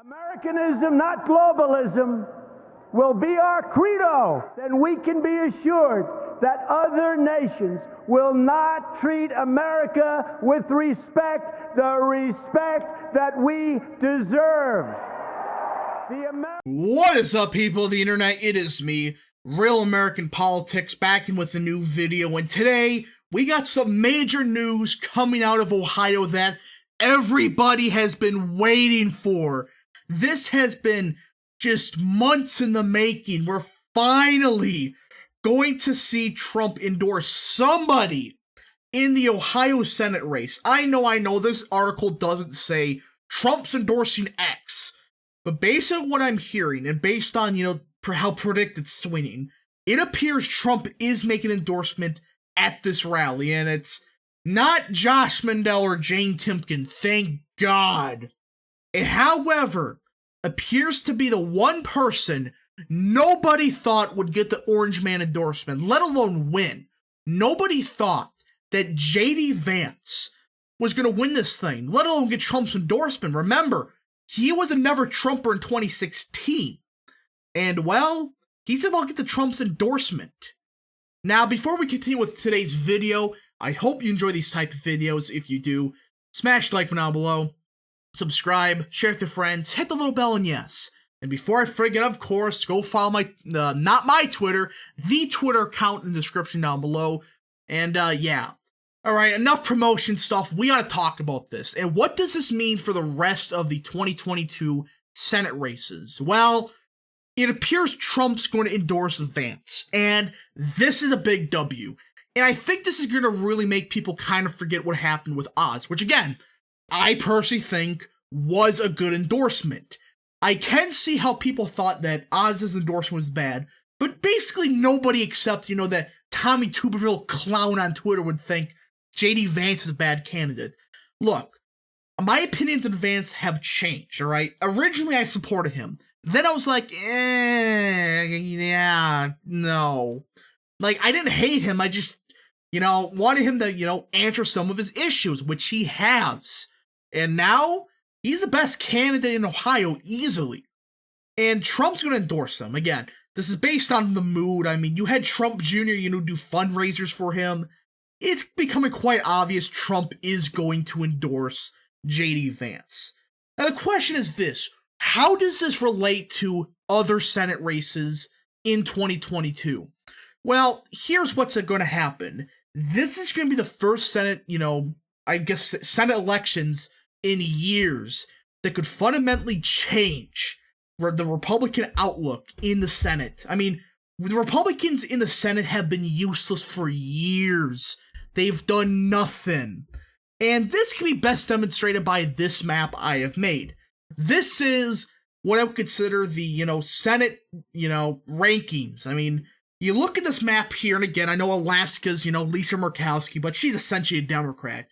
Americanism, not globalism, will be our credo. Then we can be assured that other nations will not treat America with respect, the respect that we deserve. What is up, people of the internet? It is me, Real American Politics, back in with a new video, and today we got some major news coming out of Ohio that everybody has been waiting for. This has been just months in the making. We're finally going to see Trump endorse somebody in the Ohio Senate race. I know, this article doesn't say Trump's endorsing X, but based on what I'm hearing and based on, how predicted swinging, it appears Trump is making an endorsement at this rally, and it's not Josh Mandel or Jane Timken, thank God. It, however, appears to be the one person nobody thought would get the Orange Man endorsement, let alone win. Nobody thought that J.D. Vance was going to win this thing, let alone get Trump's endorsement. Remember, he was a never Trumper in 2016. And, well, he's about to get the Trump's endorsement. Now, before we continue with today's video, I hope you enjoy these type of videos. If you do, smash the like button down below, subscribe, share with your friends, hit the little bell, and yes. And before I forget, of course, go follow my, not my Twitter, the Twitter account in the description down below. And, yeah. Alright, enough promotion stuff. We gotta talk about this. And what does this mean for the rest of the 2022 Senate races? Well, it appears Trump's going to endorse Vance. And this is a big W. And I think this is going to really make people kind of forget what happened with Oz, which again, I personally think was a good endorsement. I can see how people thought that Oz's endorsement was bad, but basically nobody except, that Tommy Tuberville clown on Twitter would think J.D. Vance is a bad candidate. Look, my opinions on Vance have changed, alright? Originally, I supported him. Then I was like, yeah, no. Like, I didn't hate him, I just, wanted him to, answer some of his issues, which he has. And now, he's the best candidate in Ohio, easily. And Trump's going to endorse him. Again, this is based on the mood. I mean, you had Trump Jr., do fundraisers for him. It's becoming quite obvious Trump is going to endorse J.D. Vance. Now, the question is this. How does this relate to other Senate races in 2022? Well, here's what's going to happen. This is going to be the first Senate, Senate elections in years that could fundamentally change the Republican outlook in the Senate. I mean, the Republicans in the Senate have been useless for years. They've done nothing. And this can be best demonstrated by this map I have made. This is what I would consider the, Senate, rankings. I mean, you look at this map here, and again, I know Alaska's, Lisa Murkowski, but she's essentially a Democrat.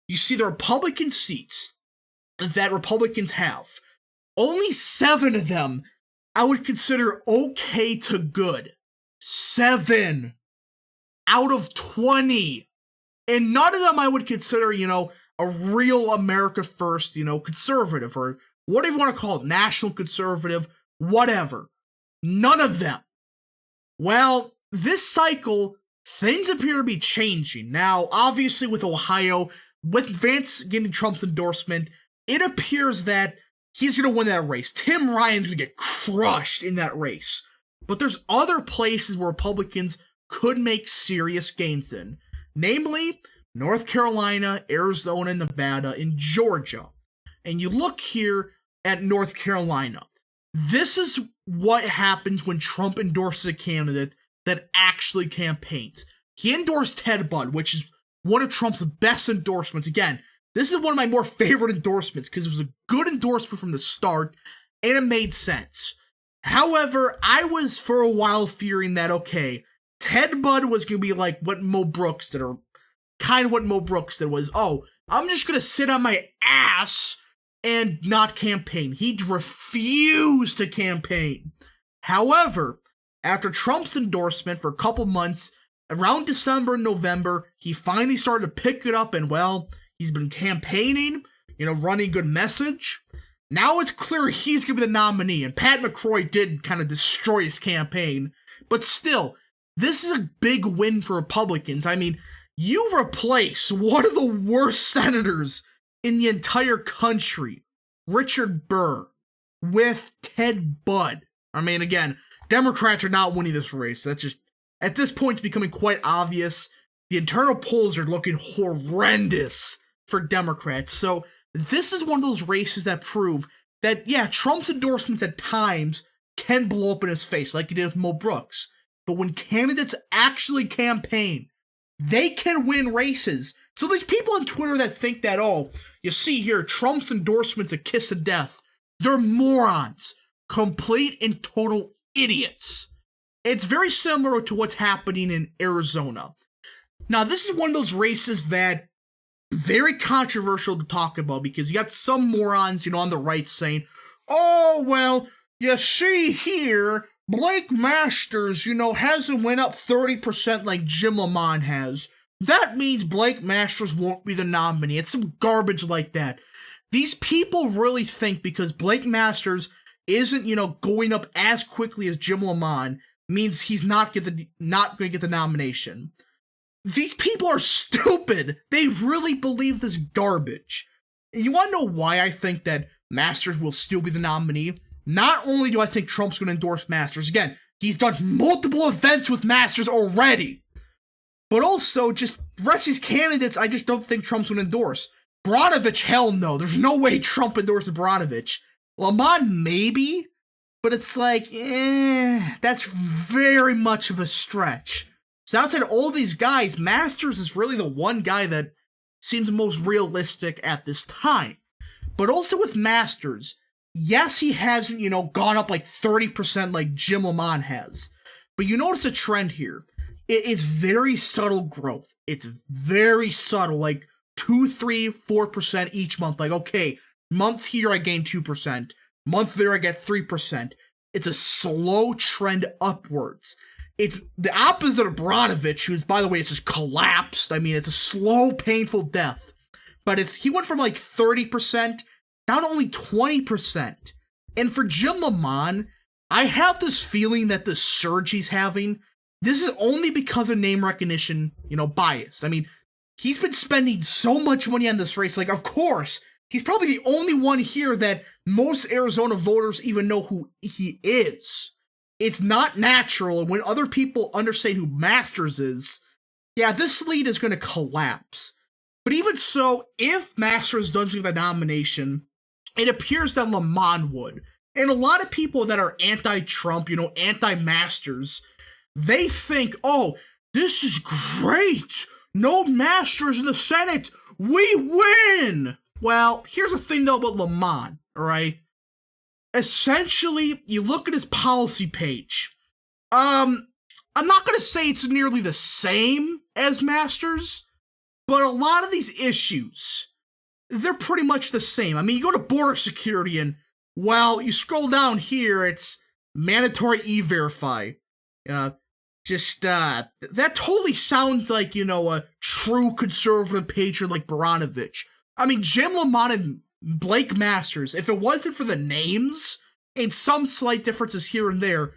You see the Republican seats that Republicans have. Only 7 of them I would consider okay to good. 7 out of 20. And none of them I would consider, a real America First, conservative, or whatever you want to call it, national conservative, whatever. None of them. Well, this cycle, things appear to be changing. Now, obviously with Ohio, with Vance getting Trump's endorsement, it appears that he's going to win that race. Tim Ryan's going to get crushed in that race. But there's other places where Republicans could make serious gains in. Namely, North Carolina, Arizona, Nevada, and Georgia. And you look here at North Carolina. This is what happens when Trump endorses a candidate that actually campaigns. He endorsed Ted Budd, which is one of Trump's best endorsements. Again, this is one of my more favorite endorsements because it was a good endorsement from the start and it made sense. However, I was for a while fearing that, okay, Ted Budd was going to be like what Mo Brooks did, or kind of what Mo Brooks did was, oh, I'm just going to sit on my ass and not campaign. He refused to campaign. However, after Trump's endorsement for a couple months, around December and November, he finally started to pick it up and, well, he's been campaigning, running a good message. Now it's clear he's going to be the nominee, and Pat McCrory did kind of destroy his campaign. But still, this is a big win for Republicans. I mean, you replace one of the worst senators in the entire country, Richard Burr, with Ted Budd. I mean, again, Democrats are not winning this race. That's just, at this point, it's becoming quite obvious. The internal polls are looking horrendous for Democrats. So this is one of those races that prove that, yeah, Trump's endorsements at times can blow up in his face, like he did with Mo Brooks. But when candidates actually campaign, they can win races. So these people on Twitter that think that, oh, you see here, Trump's endorsement's a kiss of death, they're morons. Complete and total idiots. It's very similar to what's happening in Arizona. Now, this is one of those races that very controversial to talk about because you got some morons, on the right saying, oh, well, you see here, Blake Masters, hasn't went up 30% like Jim Lamont has. That means Blake Masters won't be the nominee. It's some garbage like that. These people really think because Blake Masters isn't, going up as quickly as Jim Lamont means he's not going to get the nomination. These people are stupid. They really believe this garbage. And you want to know why I think that Masters will still be the nominee? Not only do I think Trump's going to endorse Masters, again, he's done multiple events with Masters already, but also just the rest of these candidates, I just don't think Trump's going to endorse. Brnovich, hell no. There's no way Trump endorses Brnovich. Lamont, maybe, but it's like, that's very much of a stretch. So outside of all these guys, Masters is really the one guy that seems the most realistic at this time. But also with Masters, yes, he hasn't, gone up like 30% like Jim Lamont has. But you notice a trend here. It is very subtle growth. It's very subtle, like 2, 3, 4% each month. Like, okay, month here I gain 2%. Month there I get 3%. It's a slow trend upwards. It's the opposite of Brnovich, who's, by the way, it's just collapsed. I mean, it's a slow, painful death. But he went from like 30% down to only 20%. And for Jim Lamont, I have this feeling that the surge he's having, this is only because of name recognition, bias. I mean, he's been spending so much money on this race. Like, of course, he's probably the only one here that most Arizona voters even know who he is. It's not natural, and when other people understand who Masters is, yeah, this lead is going to collapse. But even so, if Masters does get the nomination, it appears that Lamont would. And a lot of people that are anti-Trump, anti-Masters, they think, oh, this is great! No Masters in the Senate! We win! Well, here's the thing though about Lamont, alright? Essentially, you look at his policy page. I'm not gonna say it's nearly the same as Masters, but a lot of these issues, they're pretty much the same. I mean, you go to border security and, well, you scroll down here, it's mandatory e-verify. That totally sounds like, a true conservative patriot like Brnovich. I mean, Jim Lamont and Blake Masters, if it wasn't for the names and some slight differences here and there,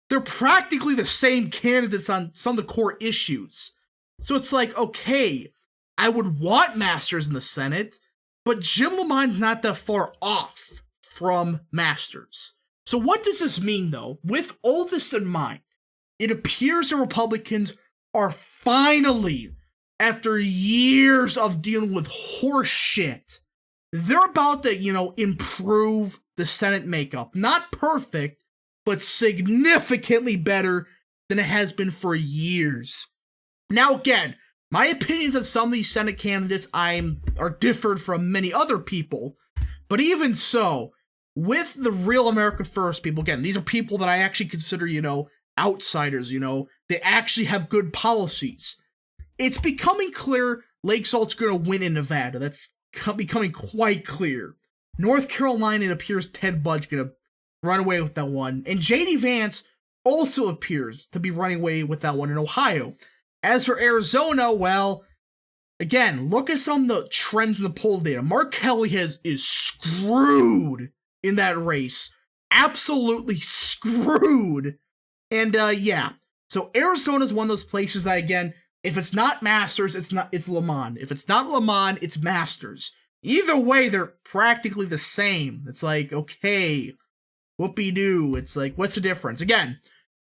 they're practically the same candidates on some of the core issues. So it's like, okay, I would want Masters in the Senate, but Jim Lamont's not that far off from Masters. So what does this mean, though? With all this in mind, it appears the Republicans are finally, after years of dealing with horse shit, they're about to, improve the Senate makeup. Not perfect, but significantly better than it has been for years. Now, again, my opinions on some of these Senate candidates are differed from many other people, but even so, with the real America First people, again, these are people that I actually consider, outsiders, they actually have good policies. It's becoming clear Lake Salt's going to win in Nevada. That's becoming quite clear. North Carolina, it appears Ted Budd's going to run away with that one. And J.D. Vance also appears to be running away with that one in Ohio. As for Arizona, well, again, look at some of the trends in the poll data. Mark Kelly is screwed in that race. Absolutely screwed. And yeah, so Arizona's one of those places that, again, if it's not Masters, it's Le Mans. If it's not Le Mans, it's Masters. Either way, they're practically the same. It's like, okay, whoopee-doo. It's like, what's the difference? Again,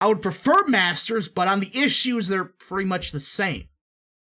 I would prefer Masters, but on the issues, they're pretty much the same.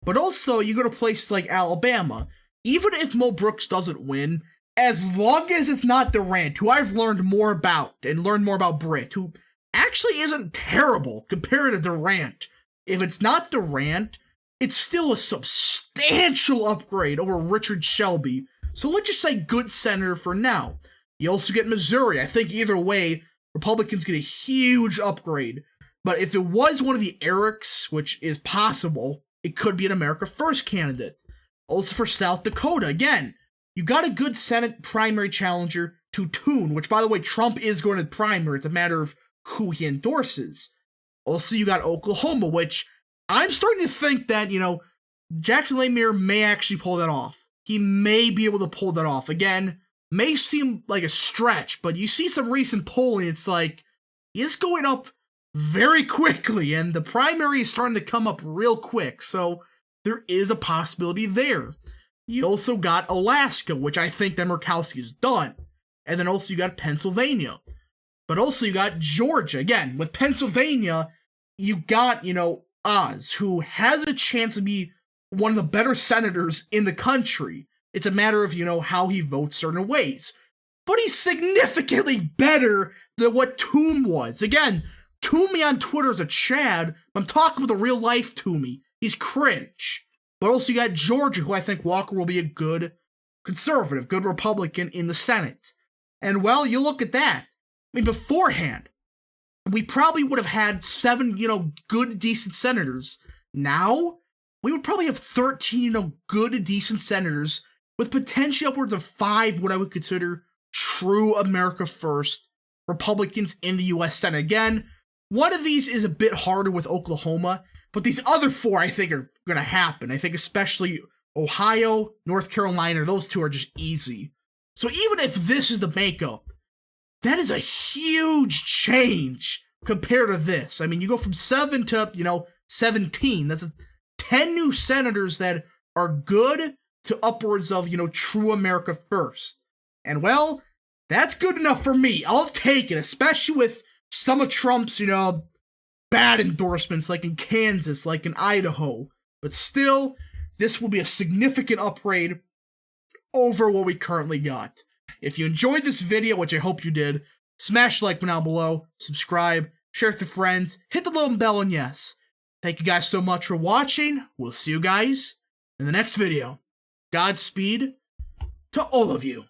But also, you go to places like Alabama, even if Mo Brooks doesn't win, as long as it's not Durant, who I've learned more about, and learned more about Britt, who actually isn't terrible compared to Durant. If it's not Durant, it's still a substantial upgrade over Richard Shelby. So let's just say good senator for now. You also get Missouri. I think either way, Republicans get a huge upgrade. But if it was one of the Erics, which is possible, it could be an America First candidate. Also for South Dakota, again, you got a good Senate primary challenger to Toon, which, by the way, Trump is going to primary. It's a matter of who he endorses. Also, you got Oklahoma, which I'm starting to think that, Jackson Lemire may actually pull that off. He may be able to pull that off. Again, may seem like a stretch, but you see some recent polling, it's like, he's going up very quickly, and the primary is starting to come up real quick, so there is a possibility there. You also got Alaska, which I think that Murkowski is done. And then also you got Pennsylvania. But also you got Georgia. Again, with Pennsylvania, you got, Oz, who has a chance to be one of the better senators in the country. It's a matter of, how he votes certain ways. But he's significantly better than what Toomey was. Again, Toomey on Twitter is a Chad. I'm talking about the real life Toomey. He's cringe. But also you got Georgia, who I think Walker will be a good conservative, good Republican in the Senate. And well, you look at that. I mean, beforehand, we probably would have had 7, good, decent senators. Now, we would probably have 13, good, decent senators with potentially upwards of 5 what I would consider true America First Republicans in the U.S. Senate. Again, one of these is a bit harder with Oklahoma, but these other 4 I think are going to happen. I think especially Ohio, North Carolina, those 2 are just easy. So even if this is the makeup, that is a huge change compared to this. I mean, you go from 7 to, 17. That's 10 new senators that are good to upwards of, true America First. And well, that's good enough for me. I'll take it, especially with some of Trump's, bad endorsements, like in Kansas, like in Idaho. But still, this will be a significant upgrade over what we currently got. If you enjoyed this video, which I hope you did, smash the like button down below, subscribe, share with your friends, hit the little bell, and yes. Thank you guys so much for watching. We'll see you guys in the next video. Godspeed to all of you.